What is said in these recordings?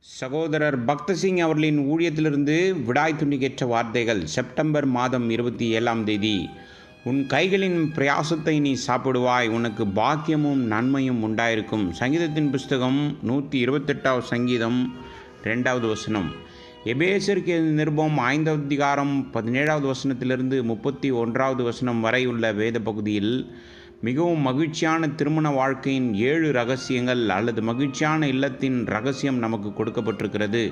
சகோதரர் பக்தசிங் அவர்களின் ஊழியத்திலிருந்து விடாய் துண்டிக்கேற்ற வார்த்தைகள். செப்டம்பர் மாதம் 27ஆம் தேதி. உன் கைகளின் பிரயாசத்தை நீ சாப்பிடுவாய், உனக்கு பாக்கியமும் நன்மையும் உண்டாயிருக்கும். சங்கீதத்தின் புஸ்தகம் 128வது சங்கீதம் 2வது வசனம். எபேசருக்கு நிருபம் 5வது அதிகாரம் 17வது வசனத்திலிருந்து 31வது வசனம் வரை உள்ள வேத பகுதியில் மிகவும் மகிழ்ச்சியான திருமண வாழ்க்கையின் 7 ரகசியங்கள் அல்லது மகிழ்ச்சியான இல்லத்தின் ரகசியம் நமக்கு கொடுக்கப்பட்டிருக்கிறது.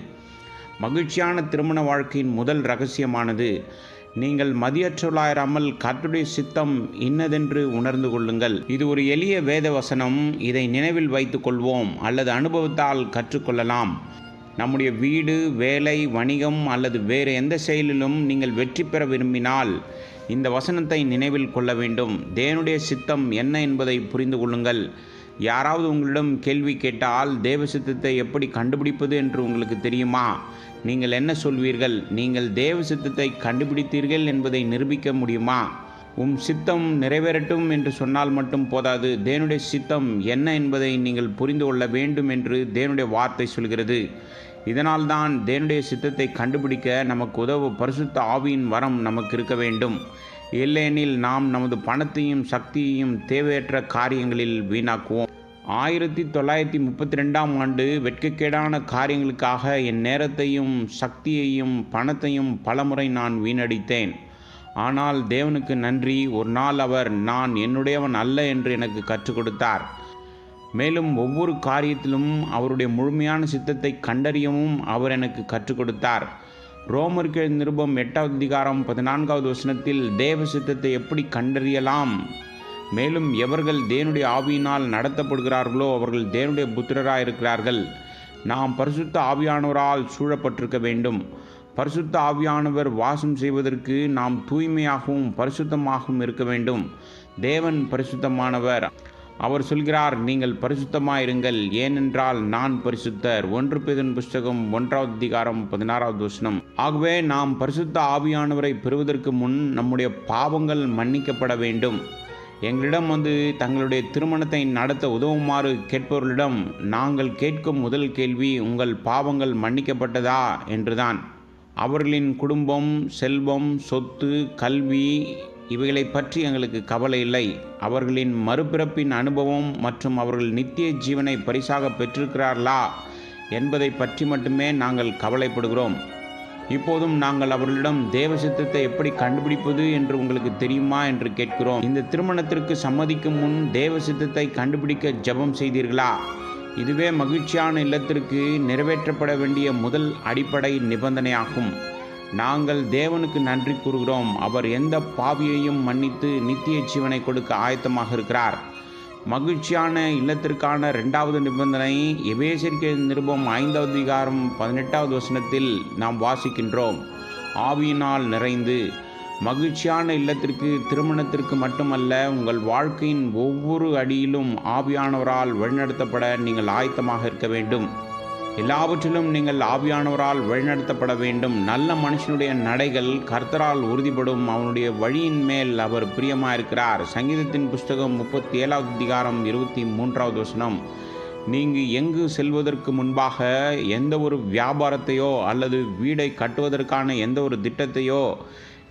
மகிழ்ச்சியான திருமண வாழ்க்கையின் முதல் ரகசியமானது, நீங்கள் மதியற்றவர்களாயிராமல் கர்த்தருடைய சித்தம் இன்னதென்று உணர்ந்து கொள்ளுங்கள். இது ஒரு எளிய வேத வசனம். இதை நினைவில் வைத்துக் கொள்வோம் அல்லது அனுபவத்தால் கற்றுக்கொள்ளலாம். நம்முடைய வீடு, வேலை, வணிகம் அல்லது வேறு எந்த செயலிலும் நீங்கள் வெற்றி பெற விரும்பினால் இந்த வசனத்தை நினைவில் கொள்ள வேண்டும். தேவனுடைய சித்தம் என்ன என்பதை புரிந்து கொள்ளுங்கள். யாராவது உங்களிடம் கேள்வி கேட்டால் தேவ சித்தத்தை எப்படி கண்டுபிடிப்பது என்று உங்களுக்கு தெரியுமா? நீங்கள் என்ன சொல்வீர்கள்? நீங்கள் தேவ சித்தத்தை கண்டுபிடித்தீர்கள் என்பதை நிரூபிக்க முடியுமா? சித்தம் நிறைவேறட்டும் என்று சொன்னால் மட்டும் போதாது. தேவனுடைய சித்தம் என்ன என்பதை நீங்கள் புரிந்து கொள்ள வேண்டும் என்று தேவனுடைய வார்த்தை சொல்கிறது. இதனால்தான் தேவனுடைய சித்தத்தை கண்டுபிடிக்க நமக்கு உதவ பரிசுத்த ஆவியின் வரம் நமக்கு இருக்க வேண்டும். இல்லையெனில் நாம் நமது பணத்தையும் சக்தியையும் தேவையற்ற காரியங்களில் வீணாக்குவோம். 1932ஆம் ஆண்டு வெட்கக்கேடான காரியங்களுக்காக என் நேரத்தையும் சக்தியையும் பணத்தையும் பலமுறை நான் வீணடித்தேன். ஆனால் தேவனுக்கு நன்றி, ஒரு நாள் அவர் நான் என்னுடையவன் அல்ல என்று எனக்கு கற்றுக் கொடுத்தார். மேலும் ஒவ்வொரு காரியத்திலும் அவருடைய முழுமையான சித்தத்தை கண்டறியவும் அவர் எனக்கு கற்றுக் கொடுத்தார். ரோமருக்கு நிருபம் 8வது அதிகாரம் 14வது வசனத்தில் தேவ சித்தத்தை எப்படி கண்டறியலாம்? மேலும் எவர்கள் தேவனுடைய ஆவியினால் நடத்தப்படுகிறார்களோ அவர்கள் தேவனுடைய புத்திரராயிருக்கிறார்கள். நாம் பரிசுத்த ஆவியானவரால் சூழப்பட்டிருக்க வேண்டும். பரிசுத்த ஆவியானவர் வாசம் செய்வதற்கு நாம் தூய்மையாகவும் பரிசுத்தமாகவும் இருக்க வேண்டும். தேவன் பரிசுத்தமானவர். அவர் சொல்கிறார், நீங்கள் பரிசுத்தமாயிருங்கள், ஏனென்றால் நான் பரிசுத்தர். 1 பேதுரு புஸ்தகம் 1வது அதிகாரம் 16வது வசனம். ஆகவே நாம் பரிசுத்த ஆவியானவரை பெறுவதற்கு முன் நம்முடைய பாவங்கள் மன்னிக்கப்பட வேண்டும். எங்களிடம் வந்து தங்களுடைய திருமணத்தை நடத்த உதவுமாறு கேட்பவர்களிடம் நாங்கள் கேட்கும் முதல் கேள்வி, உங்கள் பாவங்கள் மன்னிக்கப்பட்டதா என்றுதான். அவர்களின் குடும்பம், செல்வம், சொத்து, கல்வி இவைகளை பற்றி எங்களுக்கு கவலை இல்லை. அவர்களின் மறுபிறப்பின் அனுபவம் மற்றும் அவர்கள் நித்திய ஜீவனை பரிசாக பெற்றிருக்கிறார்களா என்பதை பற்றி மட்டுமே நாங்கள் கவலைப்படுகிறோம். இப்போதும் நாங்கள் அவர்களிடம் தேவ சித்தத்தை எப்படி கண்டுபிடிப்பது என்று உங்களுக்கு தெரியுமா என்று கேட்கிறோம். இந்த திருமணத்திற்கு சம்மதிக்கும் முன் தேவ சித்தத்தை கண்டுபிடிக்க ஜெபம் செய்தீர்களா? இதுவே மகிழ்ச்சியான இல்லத்திற்கு நிறைவேற்றப்பட வேண்டிய முதல் அடிப்படை நிபந்தனையாகும். நாங்கள் தேவனுக்கு நன்றி கூறுகிறோம். அவர் எந்த பாவியையும் மன்னித்து நித்திய ஜீவனை கொடுக்க ஆயத்தமாக இருக்கிறார். மகிழ்ச்சியான இல்லத்திற்கான 2வது நிபந்தனை எபேசருக்கு நிருபம் 5வது அதிகாரம் 18வது வசனத்தில் நாம் வாசிக்கின்றோம், ஆவியினால் நிறைந்து. மகிழ்ச்சியான இல்லத்திற்கு, திருமணத்திற்கு மட்டுமல்ல, உங்கள் வாழ்க்கையின் ஒவ்வொரு அடியிலும் ஆவியானவரால் வழிநடத்தப்பட நீங்கள் ஆயத்தமாக இருக்க வேண்டும். எல்லாவற்றிலும் நீங்கள் ஆவியானவரால் வழிநடத்தப்பட வேண்டும். நல்ல மனுஷனுடைய நடைகள் கர்த்தரால் உறுதிப்படும், அவனுடைய வழியின் மேல் அவர் பிரியமாயிருக்கிறார். சங்கீதத்தின் புஸ்தகம் 37வது அதிகாரம் 23வது வசனம். நீங்கள் எங்கு செல்வதற்கு முன்பாக எந்த ஒரு வியாபாரத்தையோ அல்லது வீடை கட்டுவதற்கான எந்த ஒரு திட்டத்தையோ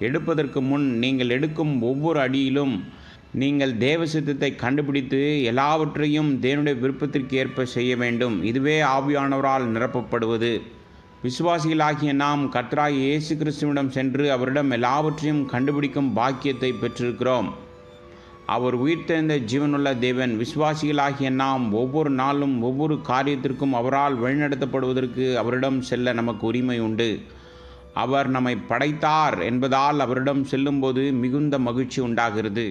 எடுப்பதற்கு முன் நீங்கள் எடுக்கும் ஒவ்வொரு அடியிலும் நீங்கள் தேவ சித்தத்தை கண்டுபிடித்து எல்லாவற்றையும் தேவனுடைய விருப்பத்திற்கு ஏற்ப செய்ய வேண்டும். இதுவே ஆவியானவரால் நிரப்பப்படுவது. விசுவாசிகளாகிய நாம் கர்த்தராகிய இயேசு கிறிஸ்துவிடம் சென்று அவரிடம் எல்லாவற்றையும் கண்டுபிடிக்கும் பாக்கியத்தை பெற்றிருக்கிறோம். அவர் உயிர்த்தெழுந்த ஜீவனுள்ள தேவன். விசுவாசிகளாகிய நாம் ஒவ்வொரு நாளும் ஒவ்வொரு காரியத்திற்கும் அவரால் வழிநடத்தப்படுவதற்கு அவரிடம் செல்ல நமக்கு உரிமை உண்டு. அவர் நம்மை படைத்தார் என்பதால் அவரிடம் செல்லும்போது மிகுந்த மகிழ்ச்சி உண்டாகிறது.